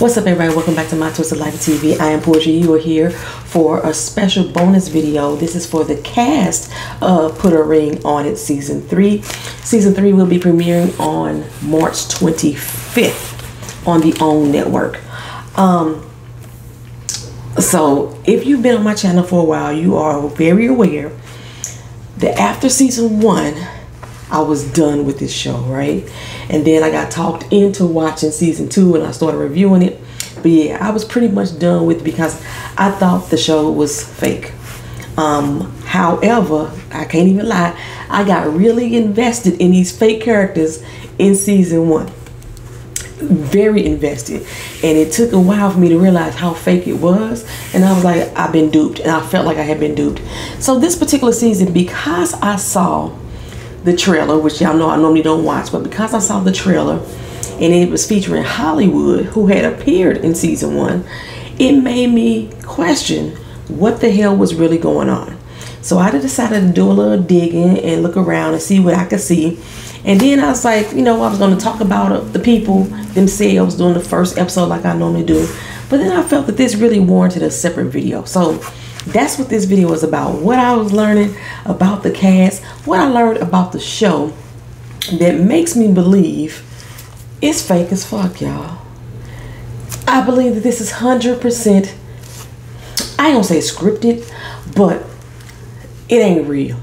What's up, everybody? Welcome back to My Twisted Life TV. I am Portia. You are here for a special bonus video. This is for the cast of Put a Ring on It Season 3. Season 3 will be premiering on March 25th on the OWN network. So if you've been on my channel for a while, you are very aware that after Season 1, I was done with this show, right? And then I got talked into watching Season 2 and I started reviewing it. But yeah, I was pretty much done with it because I thought the show was fake. However, I can't even lie, I got really invested in these fake characters in Season 1. Very invested. And it took a while for me to realize how fake it was. And I was like, I've been duped. And I felt like I had been duped. So this particular season, because I saw the trailer, which y'all know I normally don't watch, but because I saw the trailer and it was featuring Hollywood, who had appeared in Season 1, it made me question what the hell was really going on. So I decided to do a little digging and look around and see what I could see. And then I was like, you know, I was going to talk about the people themselves doing the first episode like I normally do. But then I felt that this really warranted a separate video. So that's what this video is about. What I was learning about the cast, what I learned about the show that makes me believe it's fake as fuck, y'all. I believe that this is 100%, I ain't gonna say scripted, but it ain't real.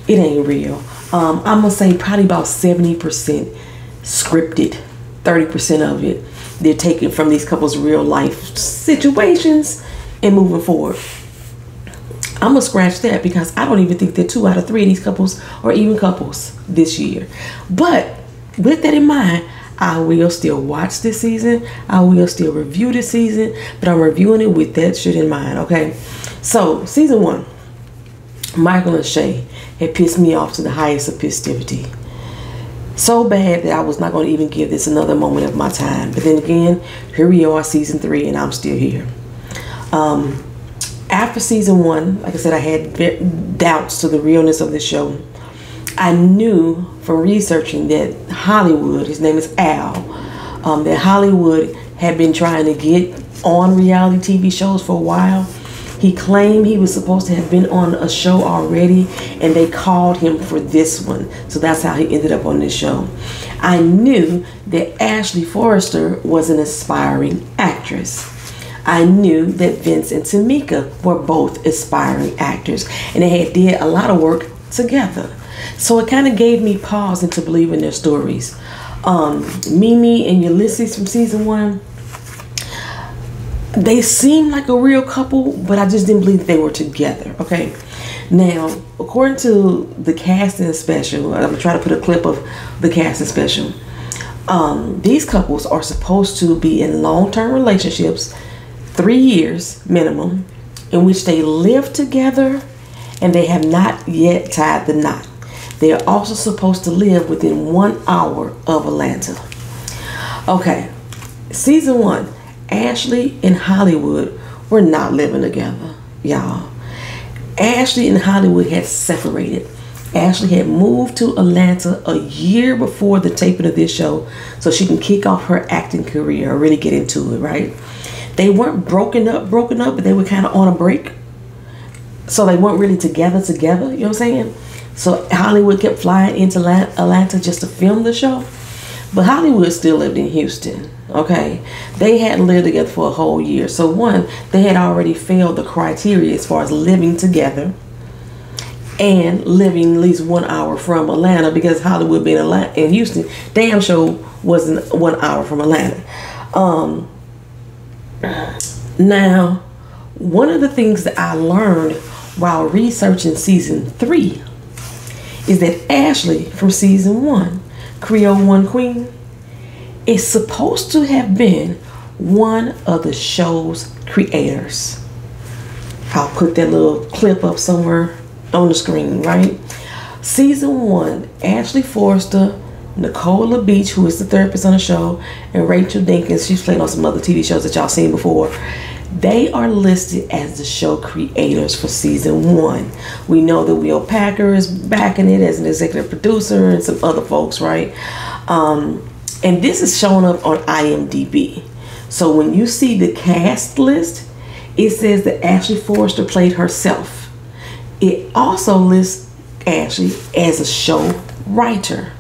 It ain't real. I'm gonna say probably about 70% scripted, 30% of it they're taking from these couples' real life situations and moving forward. I'm gonna scratch that because I don't even think that 2 out of 3 of these couples are even couples this year. But with that in mind, I will still watch this season. I will still review this season, but I'm reviewing it with that shit in mind, okay? So, Season 1, Michael and Shay had pissed me off to the highest of festivity. So bad that I was not going to even give this another moment of my time. But then again, here we are, Season 3, and I'm still here. After Season 1, like I said, I had doubts to the realness of this show. I knew from researching that Hollywood, his name is Al, that Hollywood had been trying to get on reality TV shows for a while. He claimed he was supposed to have been on a show already, and they called him for this one. So that's how he ended up on this show. I knew that Ashley Forrester was an aspiring actress. I knew that Vince and Tamika were both aspiring actors, and they had did a lot of work together. So it kind of gave me pause into believing their stories. Mimi and Ulysses from Season 1, they seemed like a real couple, but I just didn't believe that they were together, okay? Now, according to the casting special, I'm going to try to put a clip of the casting special. These couples are supposed to be in long-term relationships, 3 years minimum, in which they live together and they have not yet tied the knot. They are also supposed to live within 1 hour of Atlanta. Okay, Season 1, Ashley and Hollywood were not living together, y'all. Ashley and Hollywood had separated. Ashley had moved to Atlanta a year before the taping of this show so she can kick off her acting career or really get into it, right? They weren't broken up, but they were kind of on a break. So they weren't really together, you know what I'm saying? So Hollywood kept flying into Atlanta just to film the show. But Hollywood still lived in Houston, okay? They hadn't lived together for a whole year. So one, they had already failed the criteria as far as living together and living at least 1 hour from Atlanta, because Hollywood being in Houston, damn sure wasn't 1 hour from Atlanta. Now, one of the things that I learned while researching Season 3 is that Ashley from Season 1, Creole One Queen, is supposed to have been one of the show's creators. I'll put that little clip up somewhere on the screen, right? Season 1, Ashley Forrester, Nicola Beach, who is the therapist on the show, and Rachel Dinkins, she's played on some other TV shows that y'all seen before. They are listed as the show creators for Season 1. We know that Will Packer is backing it as an executive producer and some other folks, right? And this is showing up on IMDb. So when you see the cast list, it says that Ashley Forrester played herself. It also lists Ashley as a show writer.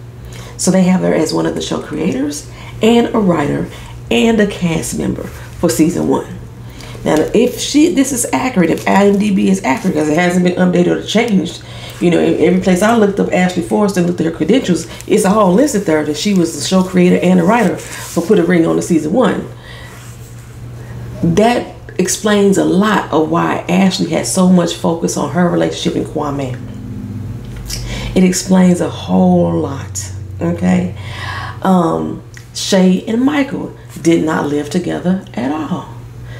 So they have her as one of the show creators and a writer and a cast member for season 1. Now, if this is accurate, if IMDb is accurate, because it hasn't been updated or changed, you know, every place I looked up Ashley Forrester and looked at her credentials, it's all listed there that she was the show creator and a writer for Put a Ring on the season 1. That explains a lot of why Ashley had so much focus on her relationship with Kwame. It explains a whole lot, okay? Shay and Michael did not live together at all.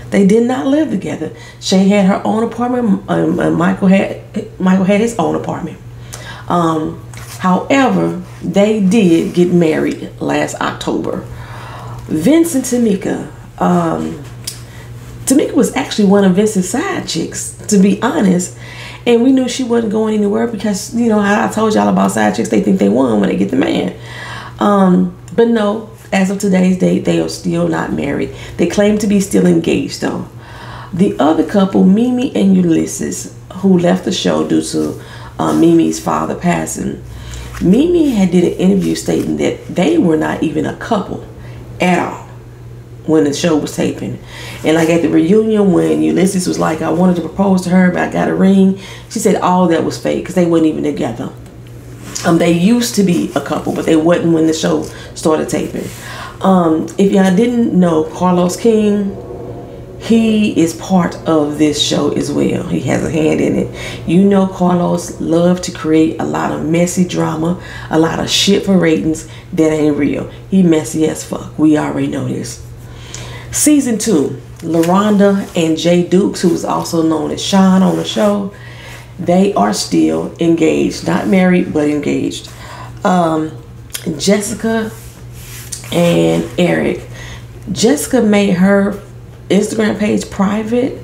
They did not live together. Shay had her own apartment, and Michael had his own apartment. However, they did get married last October. Vince and Tamika. Tamika was actually one of Vince's side chicks, to be honest. And we knew she wasn't going anywhere because, you know, I told y'all about side chicks. They think they won when they get the man. But no, as of today's date, they are still not married. They claim to be still engaged, though. The other couple, Mimi and Ulysses, who left the show due to Mimi's father passing. Mimi had did an interview stating that they were not even a couple at all when the show was taping. And like at the reunion when Ulysses was like, I wanted to propose to her, but I got a ring, she said all that was fake because they weren't even together. They used to be a couple, but they wasn't when the show started taping. If y'all didn't know, Carlos King, he is part of this show as well. He has a hand in it. You know, Carlos loved to create a lot of messy drama, a lot of shit for ratings that ain't real. He messy as fuck. We already know this. Season 2, LaRonda and Jay Dukes, who is also known as Sean on the show, they are still engaged. Not married, but engaged. Jessica and Eric. Jessica made her Instagram page private.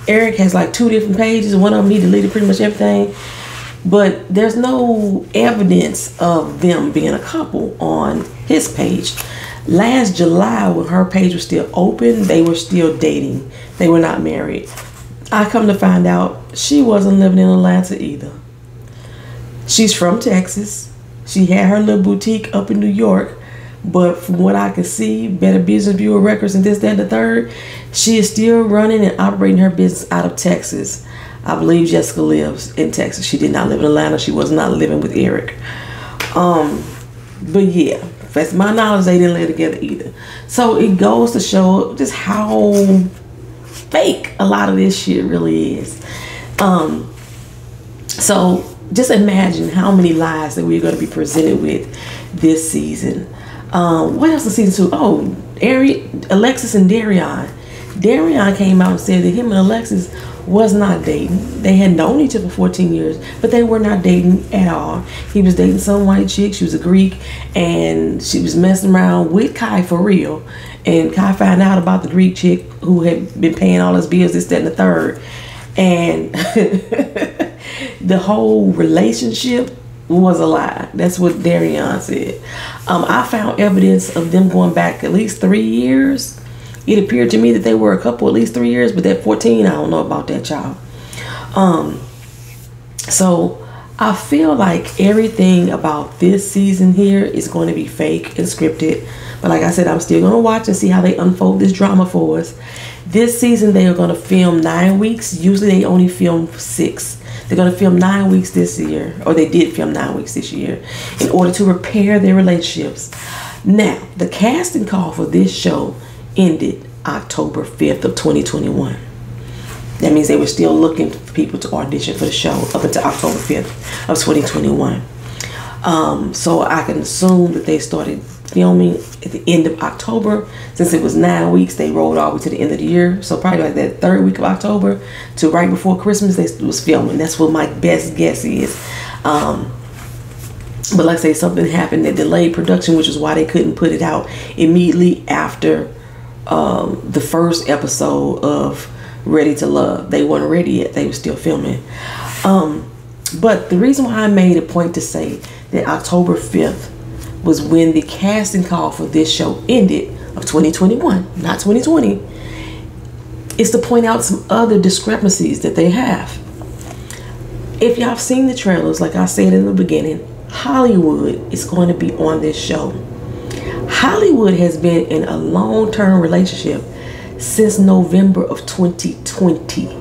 Eric has like 2 different pages. One of them he deleted pretty much everything. But there's no evidence of them being a couple on his page. Last July, when her page was still open, they were still dating. They were not married. I come to find out she wasn't living in Atlanta either. She's from Texas. She had her little boutique up in New York. But from what I can see, Better Business Bureau records and this, that, and the third, she is still running and operating her business out of Texas. I believe Jessica lives in Texas. She did not live in Atlanta. She was not living with Eric. But yeah, that's my knowledge, they didn't live together either. So it goes to show just how fake a lot of this shit really is. So just imagine how many lies that we're going to be presented with this season. What else is season 2? Oh, Alexis and Darion. Darion came out and said that him and Alexis was not dating. They had known each other for 14 years, but they were not dating at all. He was dating some white chick. She was a Greek, and she was messing around with Kai for real. And Kai found out about the Greek chick who had been paying all his bills, this, that, and the third. And the whole relationship was a lie. That's what Darion said. I found evidence of them going back at least 3 years. It appeared to me that they were a couple at least 3 years, but that 14, I don't know about that child. So I feel like everything about this season here is going to be fake and scripted. But like I said, I'm still going to watch and see how they unfold this drama for us. This season, they are going to film 9 weeks. Usually they only film 6. They're going to film 9 weeks this year, or they did film 9 weeks this year, in order to repair their relationships. Now, the casting call for this show ended October 5th of 2021. That means they were still looking for people to audition for the show up until October 5th of 2021. So I can assume that they started filming at the end of October. Since it was 9 weeks, they rolled all the way to the end of the year. So probably like that 3rd week of October to right before Christmas, they was filming. That's what my best guess is. But like I say, something happened that delayed production, which is why they couldn't put it out immediately after the first episode of Ready to Love. They weren't ready yet. They were still filming. But the reason why I made a point to say that October 5th was when the casting call for this show ended of 2021, not 2020, is to point out some other discrepancies that they have. If y'all have seen the trailers, like I said in the beginning, Hollywood is going to be on this show. Hollywood has been in a long-term relationship since November of 2020.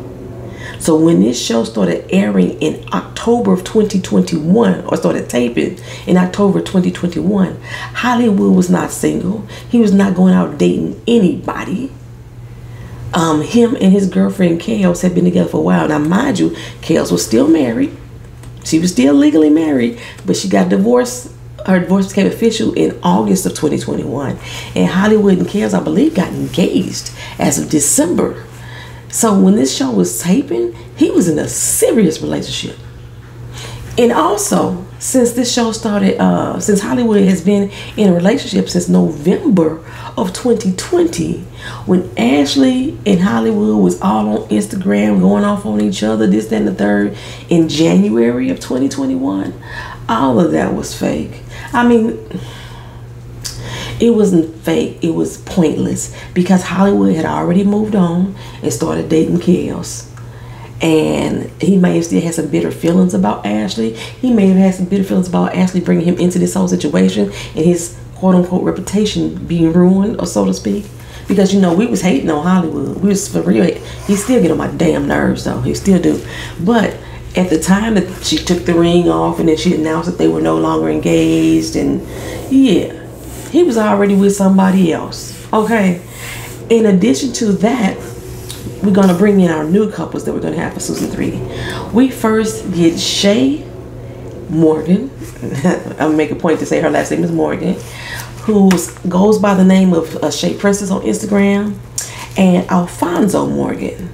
So when this show started airing in October of 2021, or started taping in October 2021, Hollywood was not single. He was not going out dating anybody. Him and his girlfriend Kels had been together for a while. Now, mind you, Kels was still married. She was still legally married, but she got divorced. Her divorce became official in August of 2021. And Hollywood and Kels, I believe, got engaged as of December. So when this show was taping, he was in a serious relationship. And also, since this show started, since Hollywood has been in a relationship since November of 2020, when Ashley and Hollywood was all on Instagram going off on each other, this, that, and the third, in January of 2021, all of that was fake. I mean, it wasn't fake, it was pointless, because Hollywood had already moved on and started dating Kels. And he may have still had some bitter feelings about Ashley. He may have had some bitter feelings about Ashley bringing him into this whole situation and his quote-unquote reputation being ruined, or so to speak. Because, you know, we was hating on Hollywood. We was for real. He still get on my damn nerves, though. He still do. But at the time that she took the ring off and then she announced that they were no longer engaged, and yeah, he was already with somebody else. Okay. In addition to that, we're going to bring in our new couples that we're going to have for season 3. We first get Shay Morgan. I'll make a point to say her last name is Morgan, who goes by the name of Shay Princess on Instagram, and Alfonso Morgan.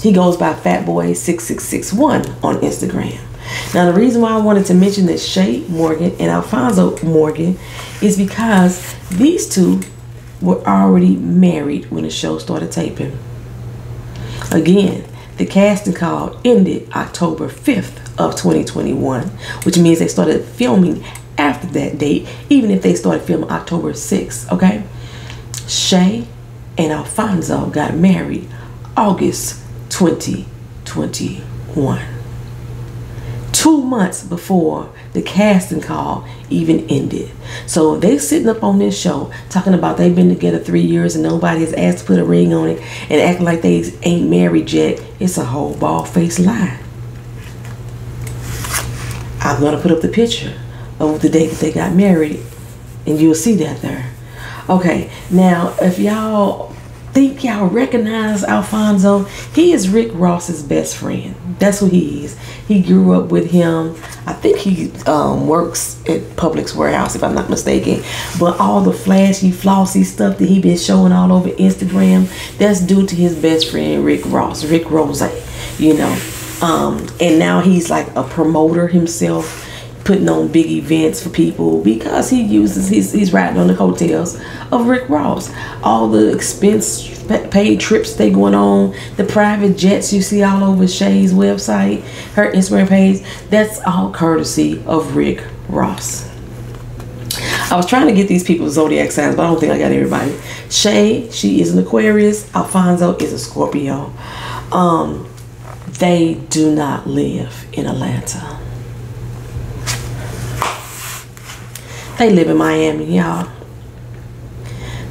He goes by Fatboy6661 on Instagram. Now, the reason why I wanted to mention this Shay Morgan and Alfonso Morgan is because these two were already married when the show started taping. Again, the casting call ended October 5th of 2021, which means they started filming after that date, even if they started filming October 6th, okay? Shay and Alfonso got married August 2021. 2 months before the casting call even ended. So they sitting up on this show talking about they've been together 3 years and nobody has asked to put a ring on it, and acting like they ain't married yet. It's a whole bald-faced lie. I'm gonna put up the picture of the day that they got married, and you'll see that there. Okay, now if y'all think y'all recognize Alfonso, he is Rick Ross's best friend. That's who he is. He grew up with him. I think he works at Publix warehouse, if I'm not mistaken. But all the flashy, flossy stuff that he been showing all over Instagram, that's due to his best friend Rick Ross, Rick Rose, you know. And now he's like a promoter himself, putting on big events for people because he uses he's riding on the coattails of Rick Ross. All the expense paid trips they going on, the private jets you see all over Shay's website, her Instagram page, that's all courtesy of Rick Ross. I was trying to get these people's zodiac signs, but I don't think I got everybody. Shay, she is an Aquarius. Alfonso is a Scorpio. They do not live in Atlanta. They live in Miami, y'all.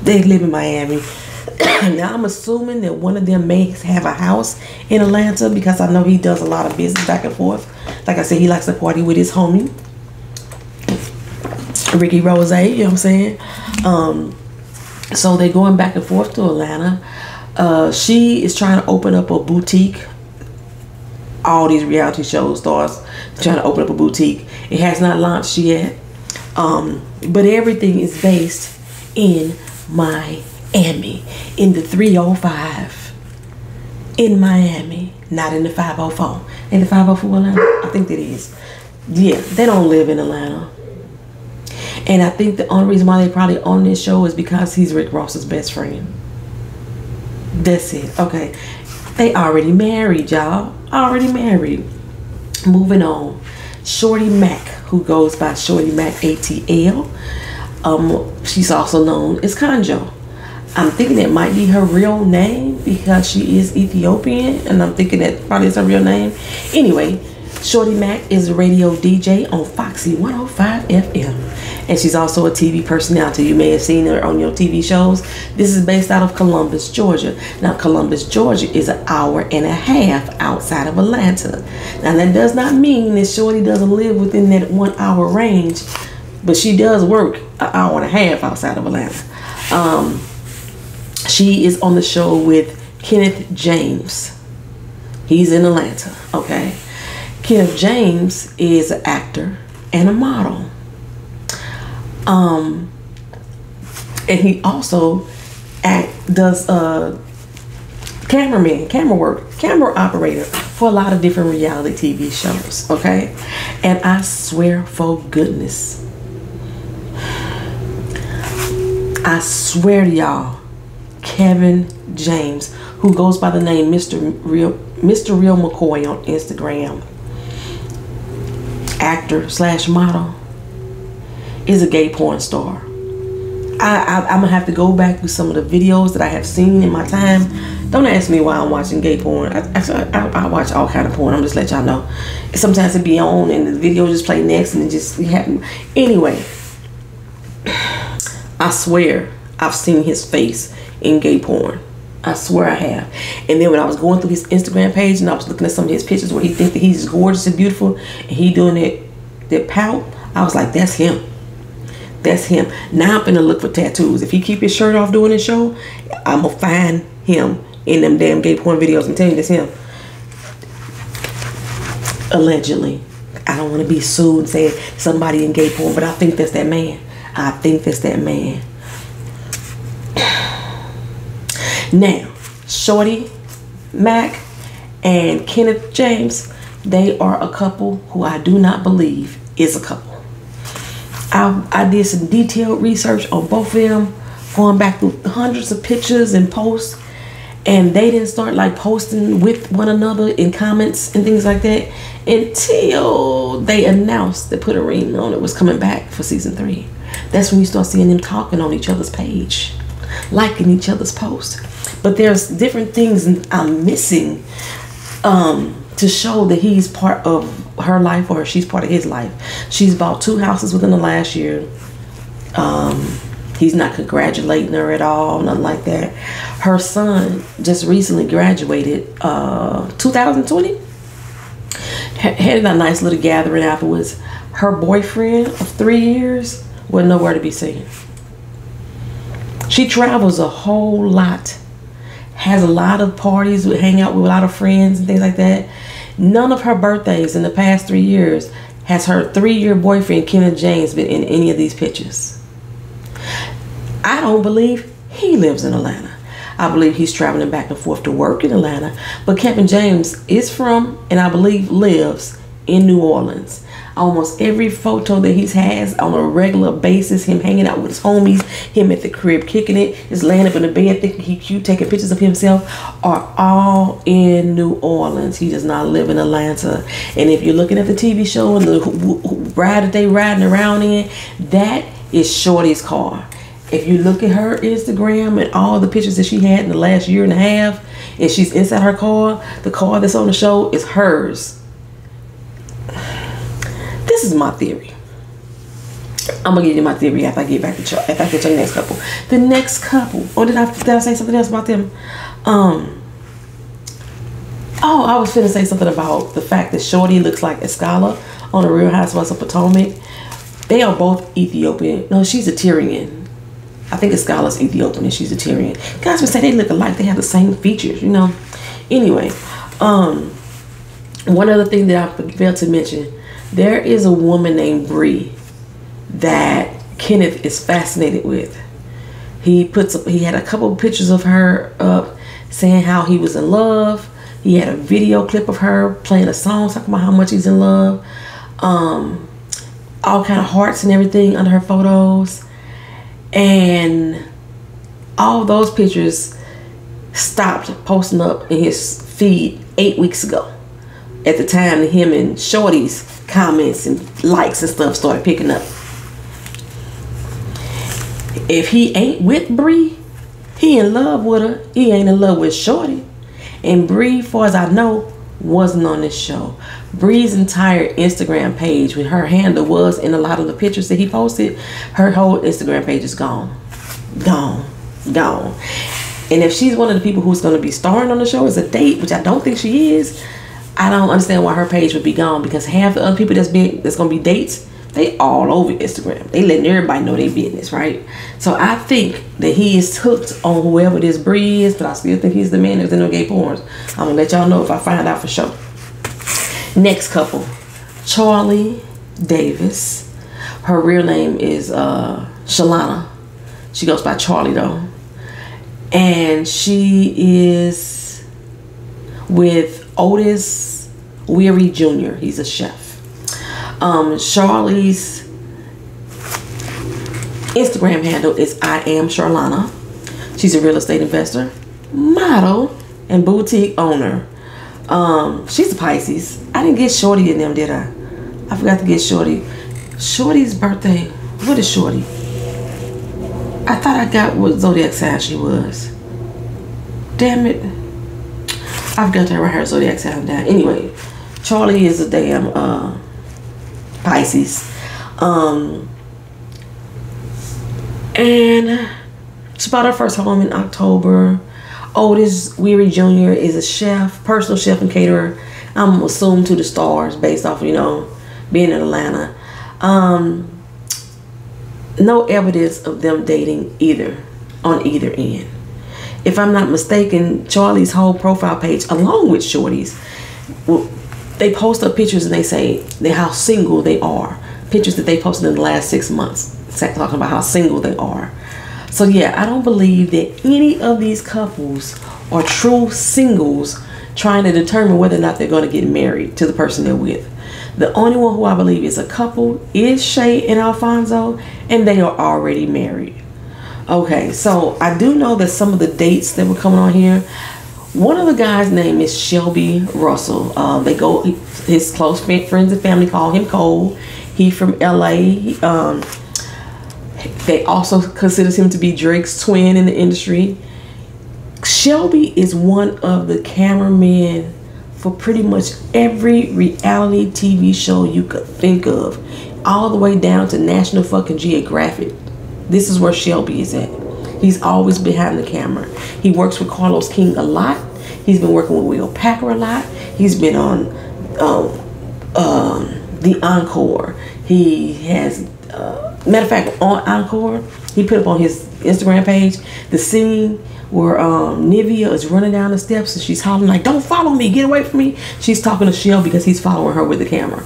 They live in Miami. Now, I'm assuming that one of them may have a house in Atlanta because I know he does a lot of business back and forth. Like I said, he likes to party with his homie, Ricky Rose, you know what I'm saying? So they're going back and forth to Atlanta. She is trying to open up a boutique. All these reality show stars trying to open up a boutique. It has not launched yet. But everything is based in Miami, in the 305 in Miami, not in the 504. In the 504 Atlanta, I think that is. Yeah, they don't live in Atlanta. And I think the only reason why they probably on this show is because he's Rick Ross's best friend. That's it. Okay. They already married, y'all. Already married. Moving on. Shorty Mac, who goes by Shorty Mac ATL. She's also known as Kanjo. I'm thinking it might be her real name because she is Ethiopian, and I'm thinking that probably is her real name. Anyway, Shorty Mac is a radio DJ on Foxy 105 FM, and she's also a TV personality. You may have seen her on your TV shows. This is based out of Columbus, Georgia. Now, Columbus, Georgia is an hour and a half outside of Atlanta. Now, that does not mean that Shorty doesn't live within that 1 hour range, but she does work an hour and a half outside of Atlanta. She is on the show with Kenneth James. He's in Atlanta, okay? Kenneth James is an actor and a model. And he also does camera work, camera operator for a lot of different reality TV shows, okay? And I swear for goodness, I swear to y'all, Kevin James, who goes by the name Mr. Real McCoy on Instagram, actor / model, is a gay porn star. I'm gonna have to go back through some of the videos that I have seen in my time. Don't ask me why I'm watching gay porn. I watch all kind of porn. I'm just let y'all know. Sometimes it be on and the video just play next and it just happen. Anyway, I swear I've seen his face in gay porn. I swear I have. And then when I was going through his Instagram page and I was looking at some of his pictures where he thinks that he's gorgeous and beautiful and he doing that pout, I was like, that's him. That's him. Now I'm gonna look for tattoos. If he keep his shirt off doing his show, I'm gonna find him in them damn gay porn videos and tell you that's him. Allegedly. I don't want to be sued and say somebody in gay porn, but I think that's that man. I think that's that man. Now, Shorty Mac and Kenneth James, they are a couple who I do not believe is a couple. I did some detailed research on both of them, going back through hundreds of pictures and posts, and they didn't start like posting with one another in comments and things like that until they announced that Put a Ring on It was coming back for season 3. That's when you start seeing them talking on each other's page, liking each other's posts. But there's different things I'm missing to show that he's part of her life or she's part of his life. She's bought 2 houses within the last year. He's not congratulating her at all, nothing like that. Her son just recently graduated 2020. Had a nice little gathering afterwards. Her boyfriend of 3 years was nowhere to be seen. She travels a whole lot, has a lot of parties, would hang out with a lot of friends and things like that. None of her birthdays in the past 3 years has her 3-year boyfriend, Kenneth James, been in any of these pictures. I don't believe he lives in Atlanta. I believe he's traveling back and forth to work in Atlanta. But Kevin James is from, and I believe lives in New Orleans. Almost every photo that he has on a regular basis, him hanging out with his homies, him at the crib kicking it, just laying up in the bed thinking he cute, taking pictures of himself, are all in New Orleans. He does not live in Atlanta. And if you're looking at the TV show and the ride that they riding around in, that is Shorty's car. If you look at her Instagram and all the pictures that she had in the last year and a half, and she's inside her car, the car that's on the show is hers. This is my theory. I'm gonna give you my theory after I get back to after I get to the next couple. The next couple. Or did I say something else about them? Oh, I was finna say something about the fact that Shorty looks like Escala on the Real Housewives of Potomac. They are both Ethiopian. No, she's a Tyrian. I think Escala's Ethiopian and she's a Tyrian. Guys would say they look alike. They have the same features, you know. Anyway, one other thing that I failed to mention. There is a woman named Bree that Kenneth is fascinated with. He had a couple of pictures of her up saying how he was in love. He had a video clip of her playing a song talking about how much he's in love. All kind of hearts and everything under her photos. And all those pictures stopped posting up in his feed 8 weeks ago. At the time that him and Shorty's comments and likes and stuff started picking up. If he ain't with Bree, he in love with her. He ain't in love with Shorty. And Bree, far as I know, wasn't on this show. Bree's entire Instagram page, when her handle was in a lot of the pictures that he posted, her whole Instagram page is gone. Gone. Gone. And if she's one of the people who's going to be starring on the show as a date, which I don't think she is, I don't understand why her page would be gone, because half the other people that's going to be dates, they all over Instagram. They letting everybody know their business, right? So I think that he is hooked on whoever this Bree is, but I still think he's the man that's in the gay porns. I'm going to let y'all know if I find out for sure. Next couple, Charlie Davis. Her real name is Shalana. She goes by Charlie though. And she is with Otis Weary Jr. He's a chef. Charlie's Instagram handle is I am Charlana. She's a real estate investor, model, and boutique owner. She's a Pisces. I didn't get Shorty in them, did I? I forgot to get Shorty. Shorty's birthday. What is Shorty? I thought I got what zodiac sign she was. Damn it. I forgot to write her zodiac sign down. Anyway, Charlie is a damn Pisces. And she bought her first home in October. Otis Weary Jr. is a chef, personal chef and caterer. I'm assumed to the stars based off, you know, being in Atlanta. No evidence of them dating on either end. If I'm not mistaken, Charlie's whole profile page, along with Shorty's, they post up pictures and they say how single they are. Pictures that they posted in the last 6 months, talking about how single they are. So yeah, I don't believe that any of these couples are true singles trying to determine whether or not they're going to get married to the person they're with. The only one who I believe is a couple is Shay and Alfonso, and they are already married. Okay, so I do know that some of the dates that were coming on here, one of the guys' name is Shelby Russell. His close friends and family call him Cole. He from LA. They also considers him to be Drake's twin in the industry. Shelby is one of the cameramen for pretty much every reality TV show you could think of, all the way down to National fucking Geographic. This is where Shelby is at. He's always behind the camera. He works with Carlos King a lot. He's been working with Will Packer a lot. He's been on The Encore. He has, matter of fact, on Encore, he put up on his Instagram page the scene where Nivea is running down the steps and she's hollering like, "Don't follow me, get away from me." She's talking to Shelby because he's following her with the camera.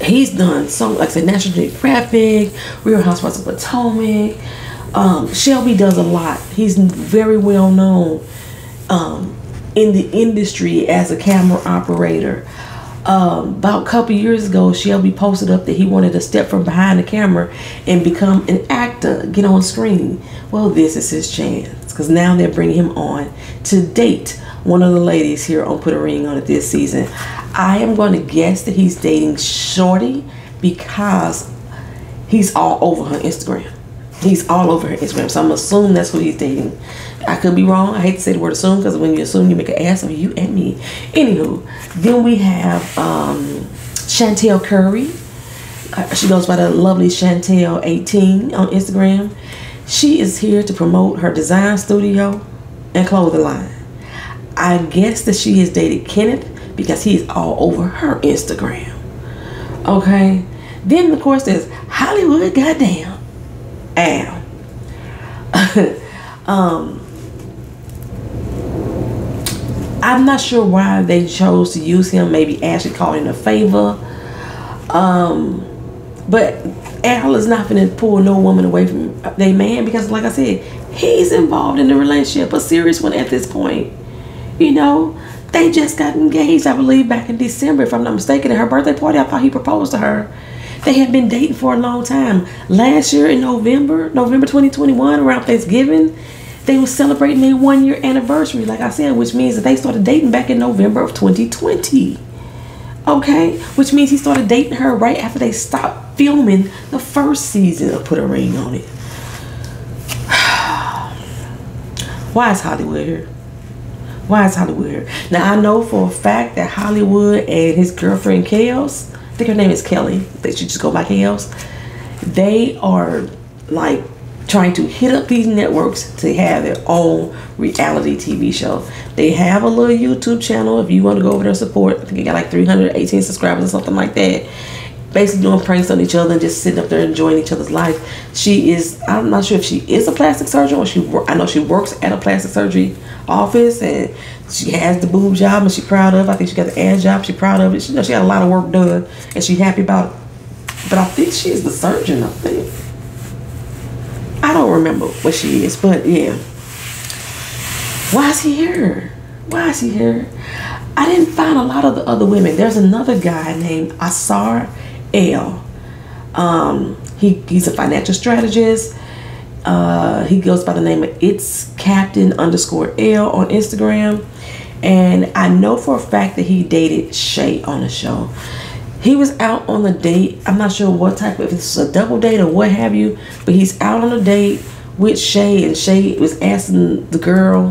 He's done some, like I said, National Geographic, Real Housewives of Potomac. Shelby does a lot. He's very well known in the industry as a camera operator. About a couple years ago, Shelby posted up that he wanted to step from behind the camera and become an actor, get on screen. Well, this is his chance, because now they're bringing him on to date one of the ladies here on Put a Ring on It this season. I am going to guess that he's dating Shorty because he's all over her Instagram. He's all over her Instagram, so I'm assuming that's who he's dating. I could be wrong. I hate to say the word assume, because when you assume, you make an ass of you and me. Anywho, then we have Chantel Curry. She goes by the lovely Chantel18 on Instagram. She is here to promote her design studio and clothing line. I guess that she has dated Kenneth because he is all over her Instagram. Okay. Then, of course, there's Hollywood Goddamn Al. I'm not sure why they chose to use him. Maybe Ashley called in a favor. But Al is not going to pull no woman away from their man, because, like I said, he's involved in the relationship, a serious one at this point. You know, they just got engaged, I believe, back in December, if I'm not mistaken. At her birthday party, I thought he proposed to her. They had been dating for a long time. Last year in November 2021, around Thanksgiving, they were celebrating their 1-year anniversary, like I said, which means that they started dating back in November of 2020. Okay? Which means he started dating her right after they stopped filming the first season of Put a Ring on It. Why is Hollywood here? Why is Hollywood here? Now, I know for a fact that Hollywood and his girlfriend, Kels, I think her name is Kelly, they should just go by Kels, they are like trying to hit up these networks to have their own reality TV show. They have a little YouTube channel if you want to go over there and support. I think they got like 318 subscribers or something like that. Basically doing pranks on each other and just sitting up there enjoying each other's life. She is, I'm not sure if she is a plastic surgeon or I know she works at a plastic surgery office and she has the boob job and she's proud of it. I think she got the ass job, she's proud of it. She knows she got a lot of work done and she's happy about it. But I think she is the surgeon, I think. I don't remember what she is, but yeah. Why is he here? Why is he here? I didn't find a lot of the other women. There's another guy named Asar L. He's a financial strategist. He goes by the name of It's Captain _L on Instagram. And I know for a fact that he dated Shay on the show. He was out on a date. I'm not sure what type of, if it's a double date or what have you, but he's out on a date with Shay, and Shay was asking the girl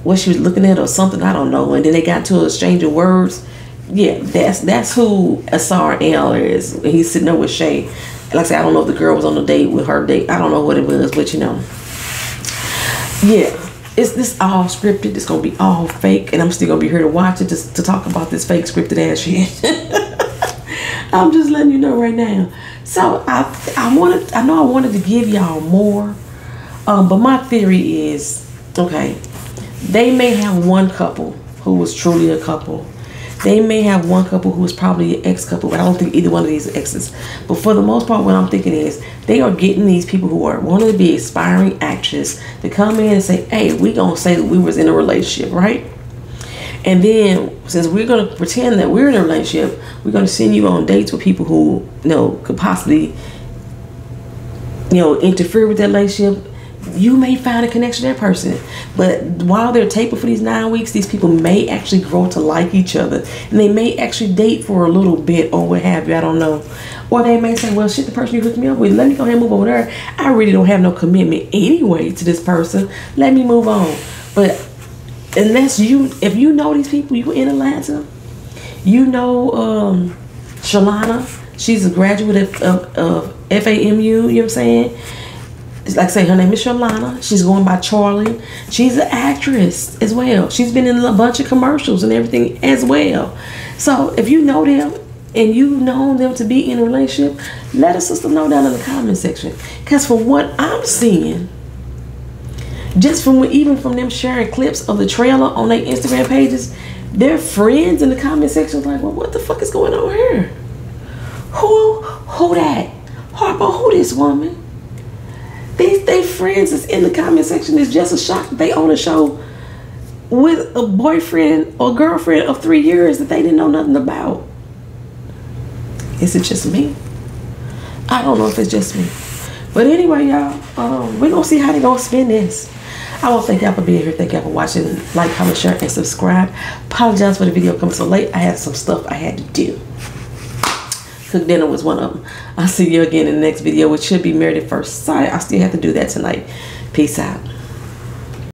what she was looking at or something, I don't know, and then they got to an exchange of words. Yeah, that's who Asar L is. He's sitting there with Shay. Like I said, I don't know if the girl was on a date with her date. I don't know what it was, but you know. Yeah, this all scripted. It's gonna be all fake, and I'm still gonna be here to watch it just to talk about this fake scripted ass shit. I'm just letting you know right now. So I know I wanted to give y'all more, but my theory is, okay, they may have one couple who was truly a couple. They may have one couple who was probably an ex-couple, but I don't think either one of these are exes. But for the most part, what I'm thinking is they are getting these people who are wanting to be aspiring actors to come in and say, hey, we gonna say that we was in a relationship, right? And then, since we're going to pretend that we're in a relationship, we're going to send you on dates with people who, you know, could possibly, you know, interfere with that relationship. You may find a connection to that person. But while they're taping for these 9 weeks, these people may actually grow to like each other. And they may actually date for a little bit or what have you. I don't know. Or they may say, well, shit, the person you hooked me up with, let me go ahead and move over there. I really don't have no commitment anyway to this person. Let me move on. But unless if you know these people, you in Atlanta, you know Shalana, she's a graduate of FAMU, you know what I'm saying? Like I say, her name is Shalana. She's going by Charlie. She's an actress as well. She's been in a bunch of commercials and everything as well. So if you know them and you know them to be in a relationship, let a sister know down in the comment section. Because from what I'm seeing, just from even from them sharing clips of the trailer on their Instagram pages, their friends in the comment section like, well, what the fuck is going on here? Who that? Harper, who this woman? They friends is in the comment section is just a shock that they own a show with a boyfriend or girlfriend of 3 years that they didn't know nothing about. Is it just me? I don't know if it's just me. But anyway, y'all, we're going to see how they're going to spin this. I want to thank y'all for being here. Thank y'all for watching. Like, comment, share, and subscribe. Apologize for the video coming so late. I had some stuff I had to do. Cook dinner was one of them. I'll see you again in the next video, which should be Married at First Sight. I still have to do that tonight. Peace out.